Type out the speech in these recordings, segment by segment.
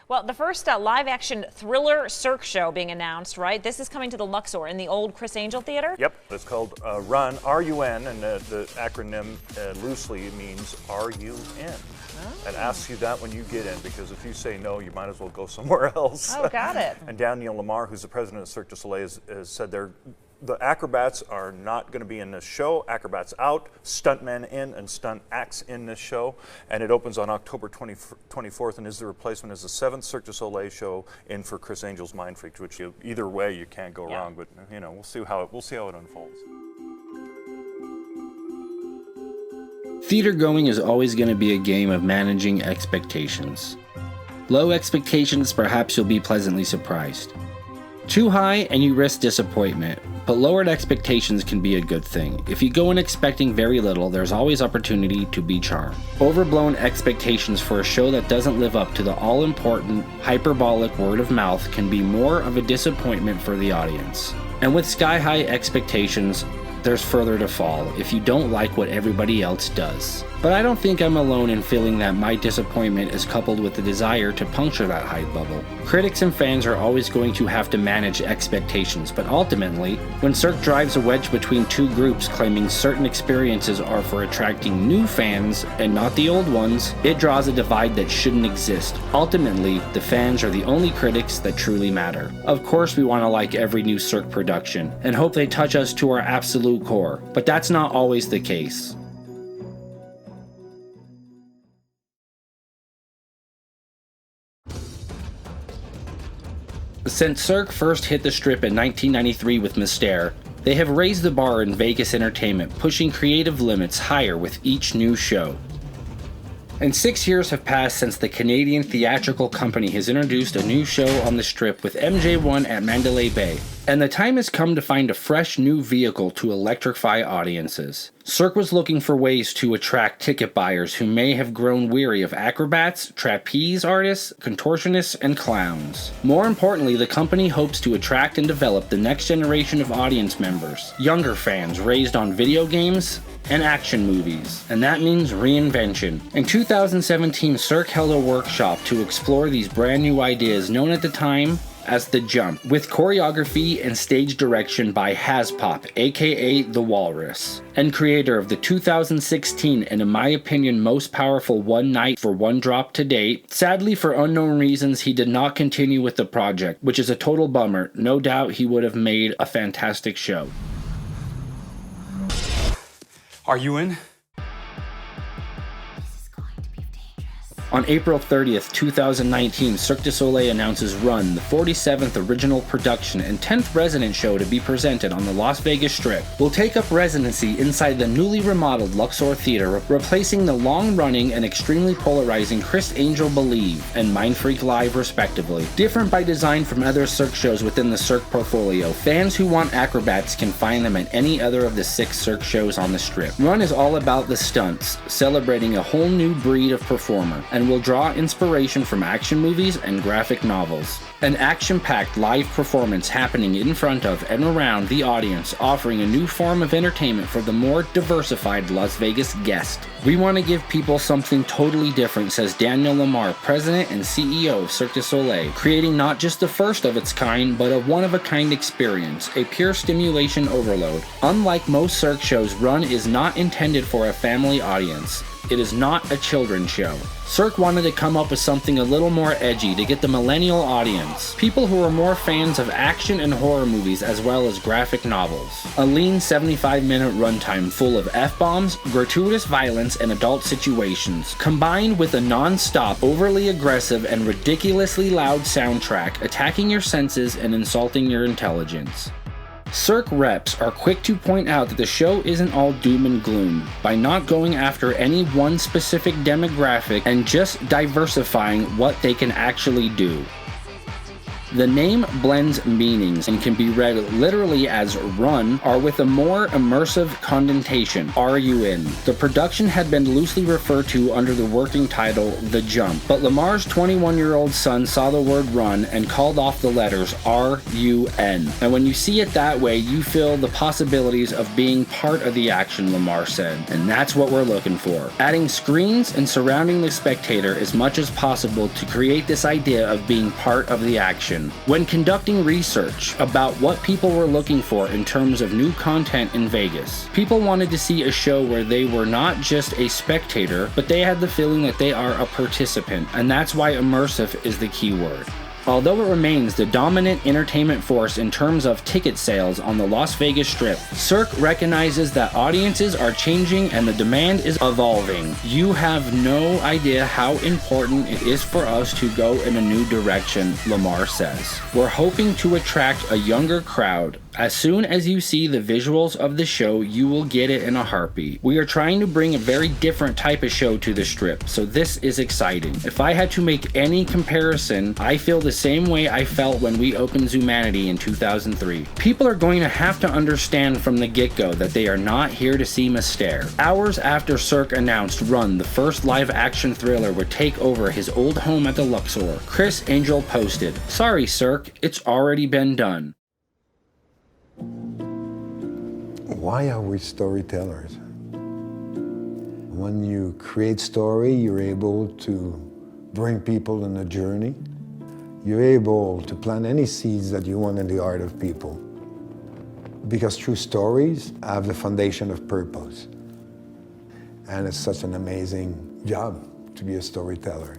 Well, the first live-action thriller Cirque show being announced, right? This is coming to the Luxor in the old Criss Angel Theater? Yep, it's called R.U.N, R-U-N, and the acronym loosely means R-U-N. Oh. It asks you that when you get in, because if you say no, you might as well go somewhere else. Oh, got it. And Daniel Lamar, who's the president of Cirque du Soleil, has said the acrobats are not going to be in this show. Acrobats out, stuntmen in, and stunt acts in this show. And it opens on October 24th and is the replacement as the 7th Cirque du Soleil show in for Criss Angel's Mind Freak, which either way you can't go wrong. But we'll see how it unfolds. Theater going is always going to be a game of managing expectations. Low expectations, perhaps you'll be pleasantly surprised. Too high and you risk disappointment, but lowered expectations can be a good thing. If you go in expecting very little, there's always opportunity to be charmed. Overblown expectations for a show that doesn't live up to the all-important, hyperbolic word of mouth can be more of a disappointment for the audience. And with sky-high expectations, there's further to fall if you don't like what everybody else does. But I don't think I'm alone in feeling that my disappointment is coupled with the desire to puncture that hype bubble. Critics and fans are always going to have to manage expectations, but ultimately, when Cirque drives a wedge between two groups claiming certain experiences are for attracting new fans and not the old ones, it draws a divide that shouldn't exist. Ultimately, the fans are the only critics that truly matter. Of course we want to like every new Cirque production, and hope they touch us to our absolute core, but that's not always the case. Since Cirque first hit the strip in 1993 with Mystère, they have raised the bar in Vegas entertainment, pushing creative limits higher with each new show. And 6 years have passed since the Canadian theatrical company has introduced a new show on the strip with MJ1 at Mandalay Bay, and the time has come to find a fresh new vehicle to electrify audiences. Cirque was looking for ways to attract ticket buyers who may have grown weary of acrobats, trapeze artists, contortionists, and clowns. More importantly, the company hopes to attract and develop the next generation of audience members, younger fans raised on video games and action movies, and that means reinvention. In 2017, Cirque held a workshop to explore these brand new ideas known at the time as The Jump, with choreography and stage direction by Haspop, aka The Walrus, and creator of the 2016 and in my opinion most powerful One Night for One Drop to date. Sadly, for unknown reasons, he did not continue with the project, which is a total bummer. No doubt he would have made a fantastic show. R.U.N? On April 30th, 2019, Cirque du Soleil announces R.U.N, the 47th original production and 10th resident show to be presented on the Las Vegas Strip, will take up residency inside the newly remodeled Luxor Theater, replacing the long-running and extremely polarizing Criss Angel Believe and Mind Freak Live respectively. Different by design from other Cirque shows within the Cirque portfolio, fans who want acrobats can find them at any other of the 6 Cirque shows on the Strip. R.U.N is all about the stunts, celebrating a whole new breed of performer, and will draw inspiration from action movies and graphic novels. An action-packed live performance happening in front of and around the audience, offering a new form of entertainment for the more diversified Las Vegas guest. We want to give people something totally different, says Daniel Lamar, president and CEO of Cirque du Soleil, creating not just the first of its kind, but a one-of-a-kind experience, a pure stimulation overload. Unlike most Cirque shows, R.U.N is not intended for a family audience. It is not a children's show. Cirque wanted to come up with something a little more edgy to get the millennial audience, people who are more fans of action and horror movies as well as graphic novels. A lean 75-minute runtime full of F-bombs, gratuitous violence, and adult situations, combined with a non-stop, overly aggressive, and ridiculously loud soundtrack attacking your senses and insulting your intelligence. Cirque reps are quick to point out that the show isn't all doom and gloom by not going after any one specific demographic and just diversifying what they can actually do. The name blends meanings and can be read literally as run or with a more immersive connotation, R.U.N. The production had been loosely referred to under the working title The Jump, but Lamar's 21-year-old son saw the word run and called off the letters R.U.N. And when you see it that way, you feel the possibilities of being part of the action, Lamar said, and that's what we're looking for. Adding screens and surrounding the spectator as much as possible to create this idea of being part of the action. When conducting research about what people were looking for in terms of new content in Vegas, people wanted to see a show where they were not just a spectator, but they had the feeling that they are a participant, and that's why immersive is the key word. Although it remains the dominant entertainment force in terms of ticket sales on the Las Vegas Strip, Cirque recognizes that audiences are changing and the demand is evolving. You have no idea how important it is for us to go in a new direction, Lamar says. We're hoping to attract a younger crowd. As soon as you see the visuals of the show, you will get it in a heartbeat. We are trying to bring a very different type of show to the Strip, so this is exciting. If I had to make any comparison, I feel the same way I felt when we opened Zumanity in 2003. People are going to have to understand from the get-go that they are not here to see Mystere. Hours after Cirque announced Run, the first live-action thriller would take over his old home at the Luxor, Chris Angel posted, "Sorry Cirque, it's already been done." Why are we storytellers? When you create story, you're able to bring people on a journey. You're able to plant any seeds that you want in the heart of people. Because true stories have the foundation of purpose. And it's such an amazing job to be a storyteller.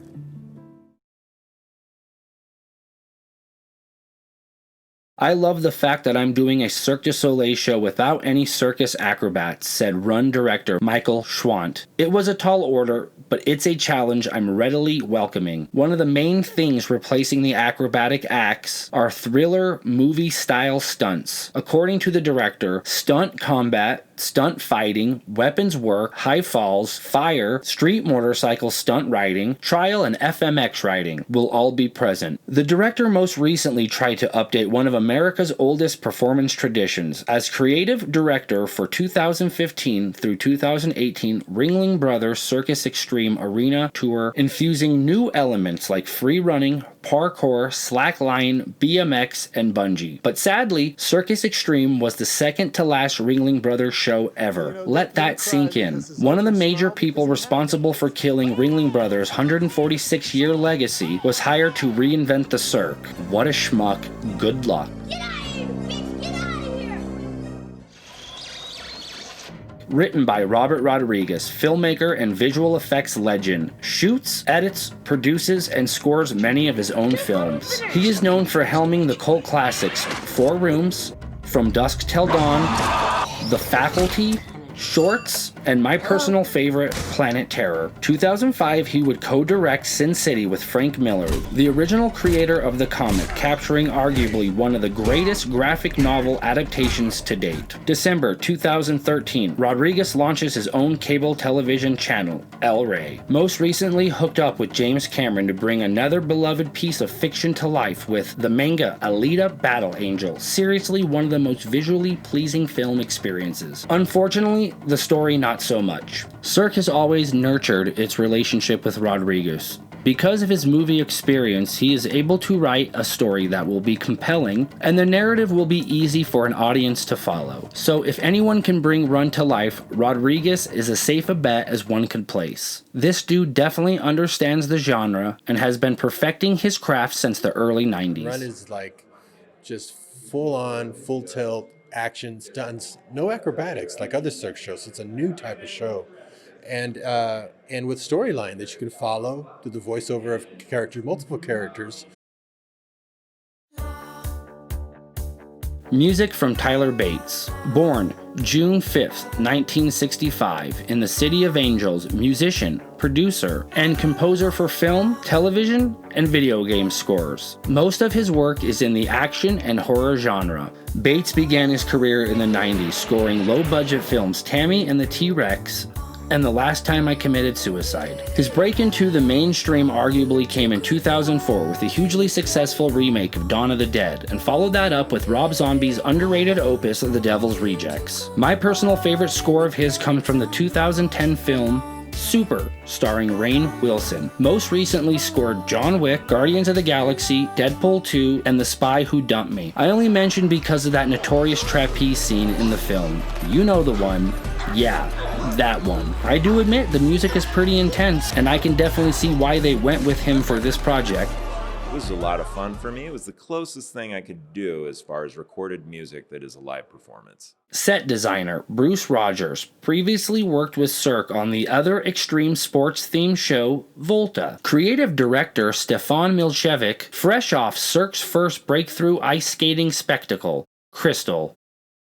I love the fact that I'm doing a Cirque du Soleil show without any circus acrobats, said Run director Michael Schwant. It was a tall order, but it's a challenge I'm readily welcoming. One of the main things replacing the acrobatic acts are thriller movie-style stunts. According to the director, stunt combat, stunt fighting, weapons work, high falls, fire, street motorcycle stunt riding, trial and FMX riding will all be present. The director most recently tried to update one of America's oldest performance traditions. As creative director for 2015 through 2018 Ringling Brothers Circus Extreme Arena Tour, infusing new elements like free running, parkour, slackline, BMX, and bungee. But sadly, Circus Extreme was the second to last Ringling Brothers show ever. Let that sink in. One of the major people responsible for killing Ringling Brothers' 146-year legacy was hired to reinvent the Cirque. What a schmuck. Good luck. Get out of here, bitch! Get out of here! Written by Robert Rodriguez, filmmaker and visual effects legend, shoots, edits, produces, and scores many of his own films. He is known for helming the cult classics 4 Rooms, From Dusk Till Dawn, The Faculty, Shorts, and my personal favorite, Planet Terror. 2005, he would co-direct Sin City with Frank Miller, the original creator of the comic, capturing arguably one of the greatest graphic novel adaptations to date. December 2013, Rodriguez launches his own cable television channel, aRe. Most recently hooked up with James Cameron to bring another beloved piece of fiction to life with the manga Alita Battle Angel, seriously one of the most visually pleasing film experiences. Unfortunately, the story not so much. Cirque has always nurtured its relationship with Rodriguez. Because of his movie experience, he is able to write a story that will be compelling, and the narrative will be easy for an audience to follow. So if anyone can bring Run to life, Rodriguez is as safe a bet as one could place. This dude definitely understands the genre and has been perfecting his craft since the early 90s. Run is like just full on, full tilt, action stunts, no acrobatics like other Cirque shows. It's a new type of show, and with storyline that you can follow through the voiceover of multiple characters. Music from Tyler Bates. Born June 5th, 1965, in the City of Angels, musician, producer, and composer for film, television, and video game scores. Most of his work is in the action and horror genre. Bates began his career in the 90s, scoring low-budget films Tammy and the T-Rex and The Last Time I Committed Suicide. His break into the mainstream arguably came in 2004 with the hugely successful remake of Dawn of the Dead, and followed that up with Rob Zombie's underrated opus The Devil's Rejects. My personal favorite score of his comes from the 2010 film Super, starring Rainn Wilson. Most recently scored John Wick, Guardians of the Galaxy, Deadpool 2, and The Spy Who Dumped Me. I only mention because of that notorious trapeze scene in the film. You know the one. Yeah, that one. I do admit the music is pretty intense, and I can definitely see why they went with him for this project. It was a lot of fun for me. It was the closest thing I could do as far as recorded music that is a live performance. Set designer Bruce Rogers previously worked with Cirque on the other extreme sports themed show Volta. Creative director Stefan Milchevic, fresh off Cirque's first breakthrough ice skating spectacle, Crystal.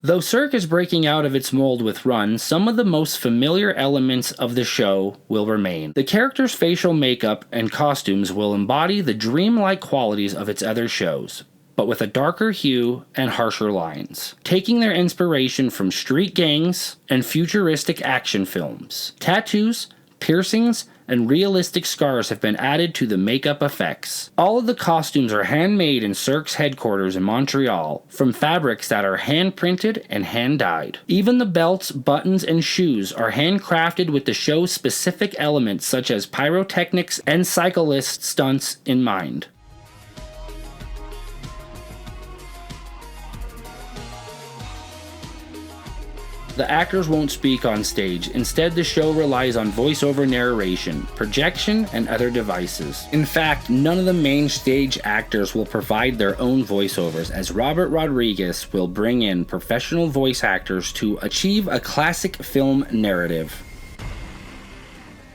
Though Cirque is breaking out of its mold with R.U.N, some of the most familiar elements of the show will remain. The characters' facial makeup and costumes will embody the dreamlike qualities of its other shows, but with a darker hue and harsher lines, taking their inspiration from street gangs and futuristic action films. Tattoos, piercings, and realistic scars have been added to the makeup effects. All of the costumes are handmade in Cirque's headquarters in Montreal, from fabrics that are hand-printed and hand-dyed. Even the belts, buttons, and shoes are handcrafted with the show's specific elements such as pyrotechnics and cyclist stunts in mind. The actors won't speak on stage. Instead, the show relies on voiceover narration, projection, and other devices. In fact, none of the main stage actors will provide their own voiceovers, as Robert Rodriguez will bring in professional voice actors to achieve a classic film narrative.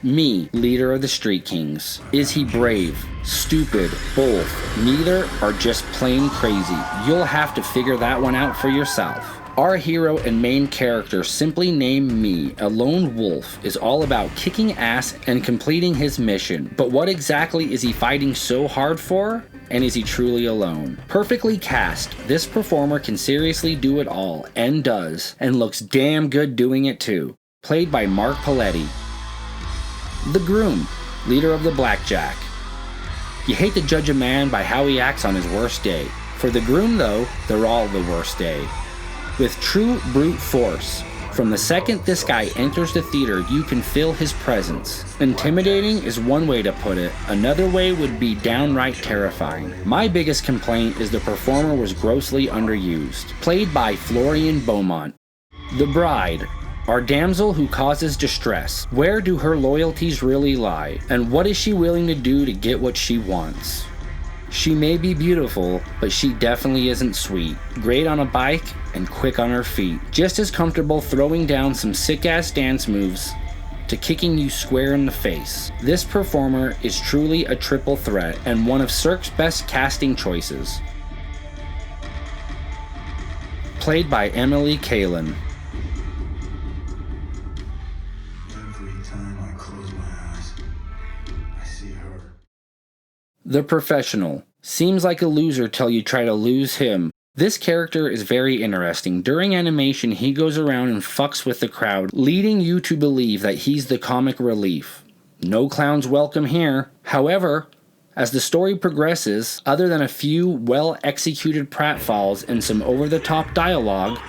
Me, leader of the Street Kings. Is he brave? Stupid? Both? Neither? Or just plain crazy? You'll have to figure that one out for yourself. Our hero and main character, simply named Me, a lone wolf, is all about kicking ass and completing his mission. But what exactly is he fighting so hard for? And is he truly alone? Perfectly cast, this performer can seriously do it all, and does, and looks damn good doing it too. Played by Mark Paletti. The Groom, leader of the Blackjack. You hate to judge a man by how he acts on his worst day. For the Groom though, they're all the worst day. With true brute force. From the second this guy enters the theater, you can feel his presence. Intimidating is one way to put it, another way would be downright terrifying. My biggest complaint is the performer was grossly underused. Played by Florian Beaumont. The Bride, our damsel who causes distress. Where do her loyalties really lie? And what is she willing to do to get what she wants? She may be beautiful, but she definitely isn't sweet. Great on a bike and quick on her feet. Just as comfortable throwing down some sick-ass dance moves to kicking you square in the face. This performer is truly a triple threat and one of Cirque's best casting choices. Played by Emily Kalin. Every time I close my eyes, I see her. The Professional. Seems like a loser till you try to lose him. This character is very interesting. During animation, he goes around and fucks with the crowd, leading you to believe that he's the comic relief. No clowns welcome here. However, as the story progresses, other than a few well-executed pratfalls and some over-the-top dialogue,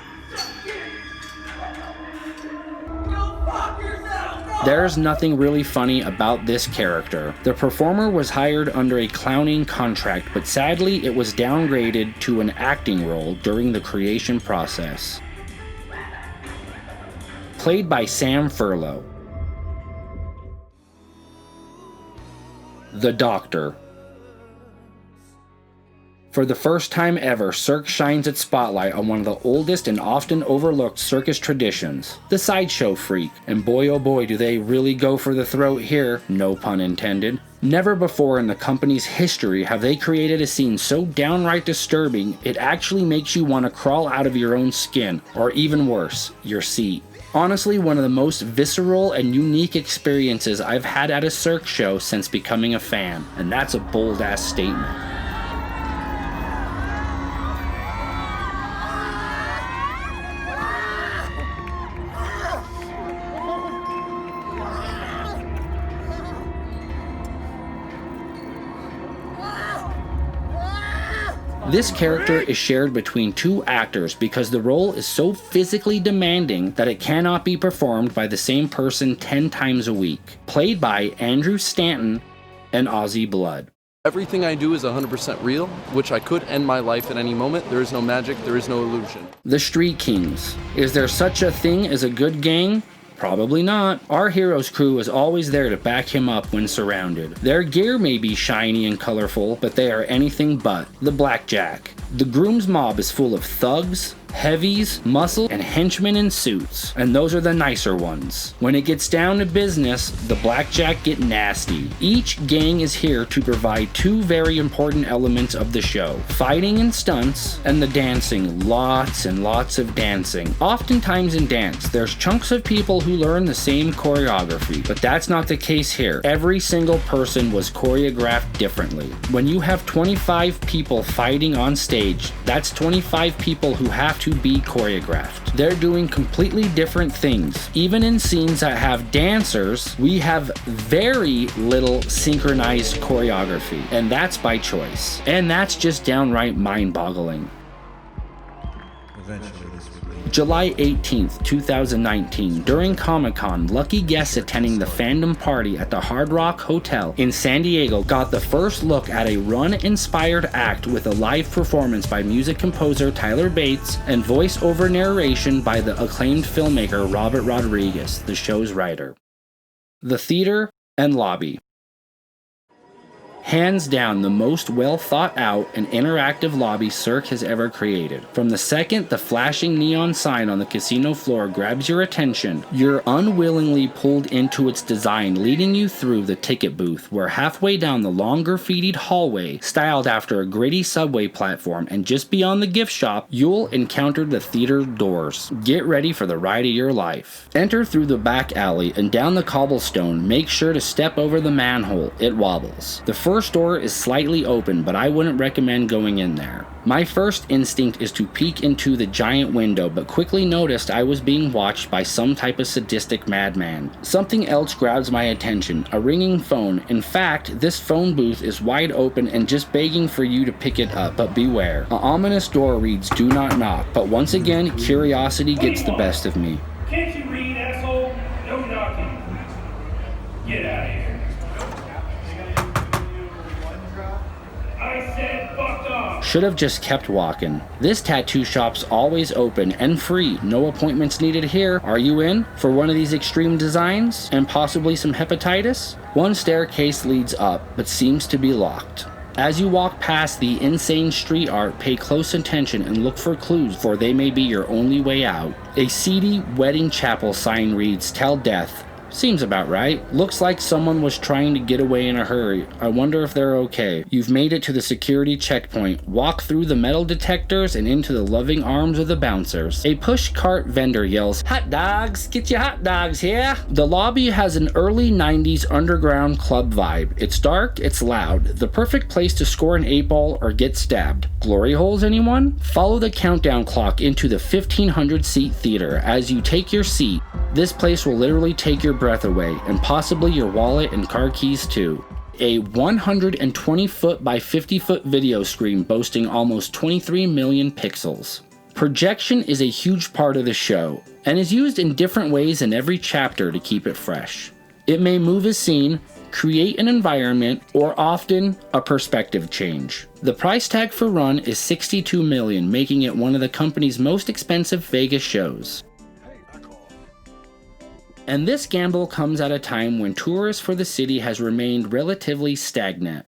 there's nothing really funny about this character. The performer was hired under a clowning contract, but sadly it was downgraded to an acting role during the creation process. Played by Sam Furlow. The Doctor. For the first time ever, Cirque shines its spotlight on one of the oldest and often overlooked circus traditions, the sideshow freak. And boy oh boy do they really go for the throat here, no pun intended. Never before in the company's history have they created a scene so downright disturbing it actually makes you want to crawl out of your own skin, or even worse, your seat. Honestly, one of the most visceral and unique experiences I've had at a Cirque show since becoming a fan, and that's a bold-ass statement. This character is shared between two actors because the role is so physically demanding that it cannot be performed by the same person 10 times a week. Played by Andrew Stanton and Ozzy Blood. Everything I do is 100% real, which I could end my life at any moment. There is no magic, there is no illusion. The Street Kings. Is there such a thing as a good gang? Probably not. Our hero's crew is always there to back him up when surrounded. Their gear may be shiny and colorful, but they are anything but. The Blackjack. The Groom's mob is full of thugs, heavies, muscle, and henchmen in suits, and those are the nicer ones. When it gets down to business, the Blackjack get nasty. Each gang is here to provide two very important elements of the show: fighting and stunts, and the dancing. Lots and lots of dancing. Oftentimes in dance, there's chunks of people who learn the same choreography, but that's not the case here. Every single person was choreographed differently. When you have 25 people fighting on stage, that's 25 people who have to be choreographed. They're doing completely different things. Even in scenes that have dancers, we have very little synchronized choreography, and that's by choice. And that's just downright mind-boggling. Eventually this would lead. July 18th, 2019, during Comic-Con, lucky guests attending the fandom party at the Hard Rock Hotel in San Diego got the first look at a R.U.N.-inspired act with a live performance by music composer Tyler Bates and voice-over narration by the acclaimed filmmaker Robert Rodriguez, the show's writer. The theater and lobby. Hands down the most well thought out and interactive lobby Cirque has ever created. From the second the flashing neon sign on the casino floor grabs your attention, you're unwillingly pulled into its design, leading you through the ticket booth, where halfway down the long graffitied hallway, styled after a gritty subway platform, and just beyond the gift shop, you'll encounter the theater doors. Get ready for the ride of your life. Enter through the back alley and down the cobblestone. Make sure to step over the manhole. It wobbles. The first door is slightly open, but I wouldn't recommend going in there. My first instinct is to peek into the giant window, but quickly noticed I was being watched by some type of sadistic madman. Something else grabs my attention, a ringing phone. In fact, this phone booth is wide open and just begging for you to pick it up, but beware. An ominous door reads, "Do not knock," but once again, curiosity gets the best of me. Can't you read, asshole? No knocking. Get out of here. I said fuck off. Should have just kept walking. This tattoo shop's always open and free. No appointments needed here. Are you in for one of these extreme designs? And possibly some hepatitis? One staircase leads up, but seems to be locked. As you walk past the insane street art, pay close attention and look for clues, for they may be your only way out. A seedy wedding chapel sign reads, "Tell Death." Seems about right. Looks like someone was trying to get away in a hurry. I wonder if they're okay. You've made it to the security checkpoint. Walk through the metal detectors and into the loving arms of the bouncers. A push cart vendor yells, "Hot dogs! Get your hot dogs here!" The lobby has an early 90s underground club vibe. It's dark, it's loud. The perfect place to score an 8-ball or get stabbed. Glory holes, anyone? Follow the countdown clock into the 1,500 seat theater. As you take your seat, this place will literally take your breath away, and possibly your wallet and car keys too. A 120-foot by 50-foot video screen boasting almost 23 million pixels. Projection is a huge part of the show, and is used in different ways in every chapter to keep it fresh. It may move a scene, create an environment, or often a perspective change. The price tag for R.U.N. is $62 million, making it one of the company's most expensive Vegas shows. And this gamble comes at a time when tourists for the city has remained relatively stagnant.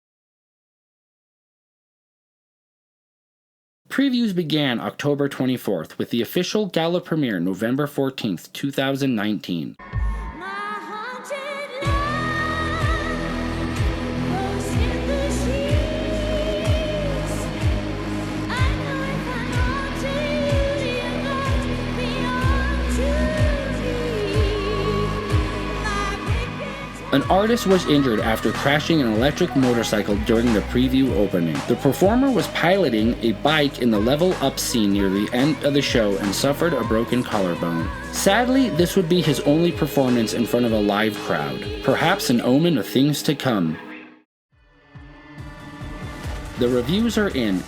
Previews began October 24th, with the official gala premiere November 14th, 2019. An artist was injured after crashing an electric motorcycle during the preview opening. The performer was piloting a bike in the level up scene near the end of the show and suffered a broken collarbone. Sadly, this would be his only performance in front of a live crowd. Perhaps an omen of things to come. The reviews are in,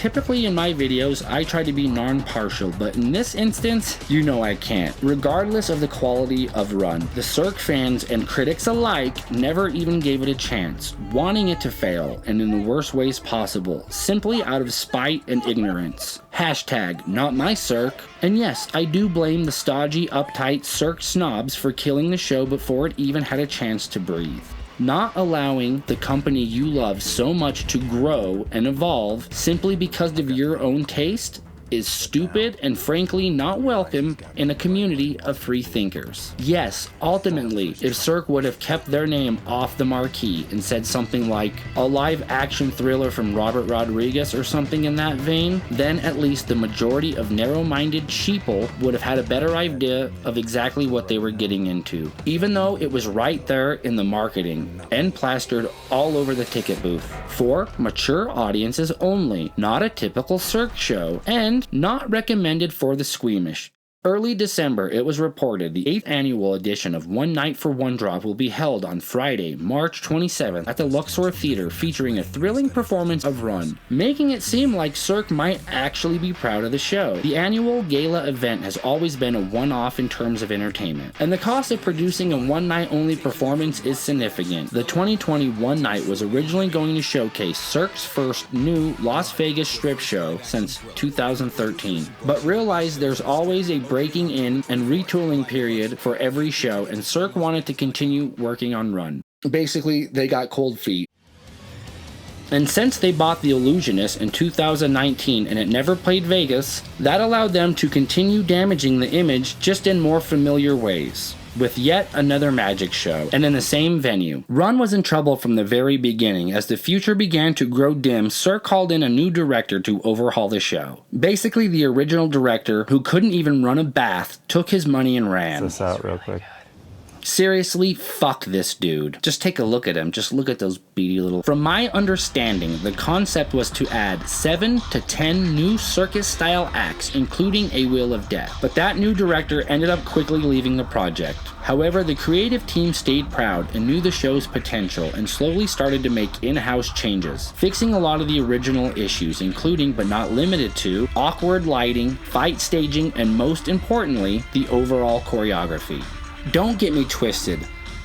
typically in my videos I try to be non-partial, but in this instance, you know I can't. Regardless of the quality of R.U.N, the Cirque fans and critics alike never even gave it a chance, wanting it to fail, and in the worst ways possible, simply out of spite and ignorance. Hashtag not my Cirque. And yes, I do blame the stodgy, uptight Cirque snobs for killing the show before it even had a chance to breathe. Not allowing the company you love so much to grow and evolve simply because of your own taste is stupid and frankly not welcome in a community of free thinkers. Yes, ultimately, if Cirque would have kept their name off the marquee and said something like a live action thriller from Robert Rodriguez or something in that vein, then at least the majority of narrow-minded sheeple would have had a better idea of exactly what they were getting into, even though it was right there in the marketing and plastered all over the ticket booth. For mature audiences only, not a typical Cirque show, and not recommended for the squeamish. Early December, it was reported the 8th annual edition of One Night for One Drop will be held on Friday, March 27th at the Luxor Theater, featuring a thrilling performance of R.U.N, making it seem like Cirque might actually be proud of the show. The annual gala event has always been a one-off in terms of entertainment, and the cost of producing a one-night-only performance is significant. The 2020 One Night was originally going to showcase Cirque's first new Las Vegas strip show since 2013, but realized there's always a breaking in and retooling period for every show, and Cirque wanted to continue working on R.U.N. Basically, they got cold feet. And since they bought The Illusionist in 2019 and it never played Vegas, that allowed them to continue damaging the image just in more familiar ways, with yet another magic show, and in the same venue. R.U.N was in trouble from the very beginning. As the future began to grow dim, Cirque called in a new director to overhaul the show. Basically, the original director, who couldn't even run a bath, took his money and ran. This out real quick. Seriously, fuck this dude. Just take a look at him. Just look at those beady little... From my understanding, the concept was to add 7 to 10 new circus-style acts, including a Wheel of Death. But that new director ended up quickly leaving the project. However, the creative team stayed proud and knew the show's potential and slowly started to make in-house changes, fixing a lot of the original issues, including but not limited to awkward lighting, fight staging, and most importantly, the overall choreography. Don't get me twisted.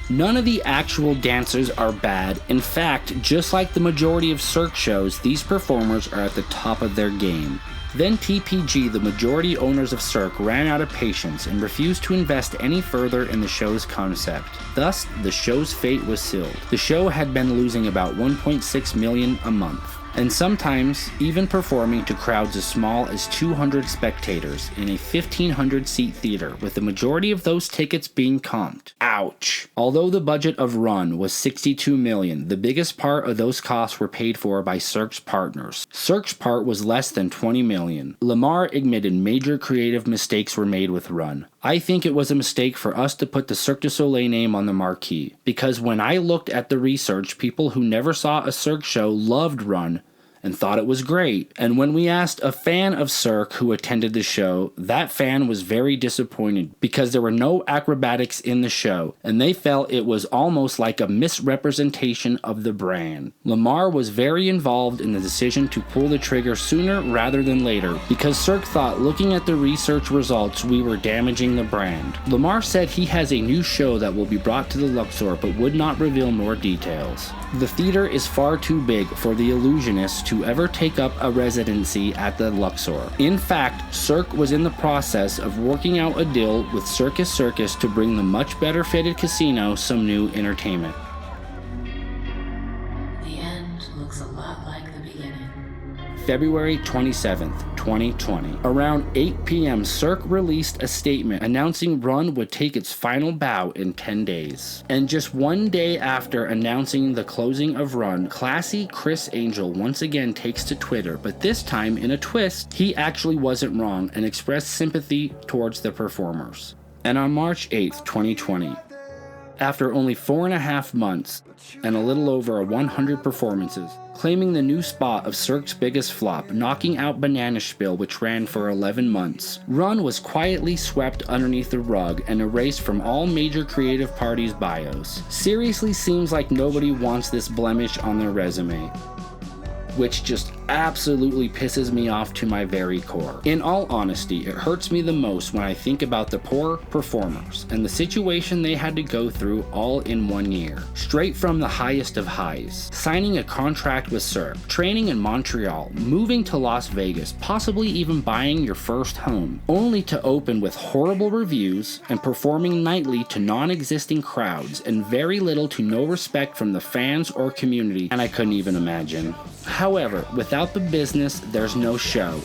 None of the actual dancers are bad. In fact, just like the majority of Cirque shows, these performers are at the top of their game. Then TPG, the majority owners of Cirque, ran out of patience and refused to invest any further in the show's concept. Thus, the show's fate was sealed. The show had been losing about $1.6 million a month, and sometimes even performing to crowds as small as 200 spectators in a 1,500-seat theater, with the majority of those tickets being comped. Ouch. Although the budget of R.U.N was $62 million, the biggest part of those costs were paid for by Cirque's partners. Cirque's part was less than $20 million. Lamar admitted major creative mistakes were made with R.U.N. I think it was a mistake for us to put the Cirque du Soleil name on the marquee, because when I looked at the research, people who never saw a Cirque show loved R.U.N and thought it was great. And when we asked a fan of Cirque who attended the show, that fan was very disappointed because there were no acrobatics in the show, and they felt it was almost like a misrepresentation of the brand. Lamar was very involved in the decision to pull the trigger sooner rather than later, because Cirque thought looking at the research results we were damaging the brand. Lamar said he has a new show that will be brought to the Luxor but would not reveal more details. The theater is far too big for The Illusionist to ever take up a residency at the Luxor. In fact, Cirque was in the process of working out a deal with Circus Circus to bring the much better fitted casino some new entertainment. The end looks a lot like the beginning. February 27th, 2020. Around 8 p.m., Cirque released a statement announcing R.U.N would take its final bow in 10 days. And just one day after announcing the closing of R.U.N, classy Criss Angel once again takes to Twitter, but this time in a twist, he actually wasn't wrong and expressed sympathy towards the performers. And on March 8th, 2020, after only 4.5 months and a little over 100 performances, claiming the new spot of Cirque's biggest flop, knocking out Banana Spiel, which ran for 11 months, R.U.N was quietly swept underneath the rug and erased from all major creative parties' bios. Seriously seems like nobody wants this blemish on their resume. which just absolutely pisses me off to my very core. In all honesty, it hurts me the most when I think about the poor performers and the situation they had to go through all in 1 year. Straight from the highest of highs. Signing a contract with Cirque, training in Montreal, moving to Las Vegas, possibly even buying your first home, only to open with horrible reviews and performing nightly to non-existing crowds and very little to no respect from the fans or community, and I couldn't even imagine. However, without the business, there's no show.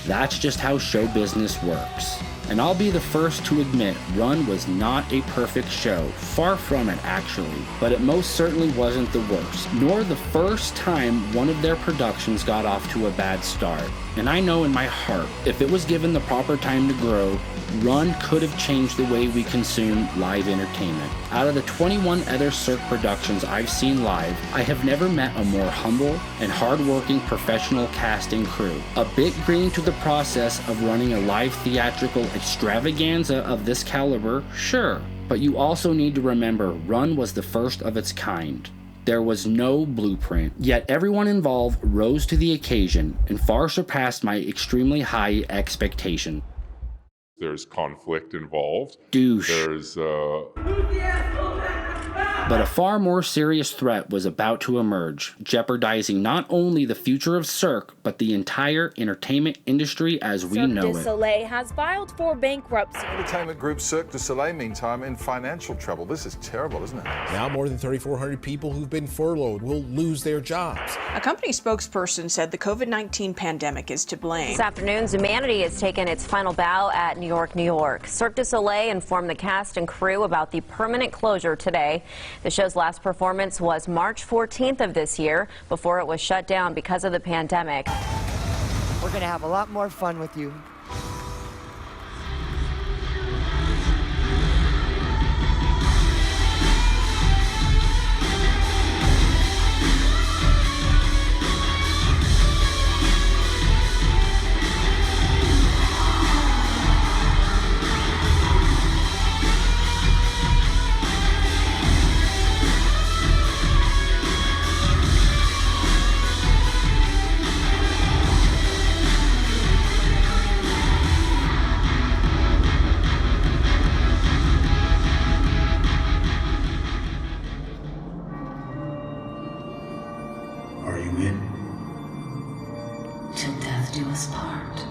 That's just how show business works. And I'll be the first to admit R.U.N. was not a perfect show, far from it actually, but it most certainly wasn't the worst, nor the first time one of their productions got off to a bad start. And I know in my heart, if it was given the proper time to grow, R.U.N. could have changed the way we consume live entertainment. Out of the 21 other Cirque productions I've seen live, I have never met a more humble and hardworking professional cast and crew. A bit green to the process of running a live theatrical extravaganza of this caliber, sure, but you also need to remember R.U.N. was the first of its kind. There was no blueprint, yet everyone involved rose to the occasion and far surpassed my extremely high expectation. There's conflict involved. Douche. There's But a far more serious threat was about to emerge, jeopardizing not only the future of Cirque, but the entire entertainment industry as we know Cirque du it. Soleil has filed for bankruptcy. Entertainment group Cirque du Soleil, meantime, in financial trouble. This is terrible, isn't it? Now more than 3,400 people who've been furloughed will lose their jobs. A company spokesperson said the COVID-19 pandemic is to blame. This afternoon, Zumanity has taken its final bow at New York, New York. Cirque du Soleil informed the cast and crew about the permanent closure today. The show's last performance was March 14th of this year, before it was shut down because of the pandemic. We're going to have a lot more fun with you. Are you in? Till death do us part.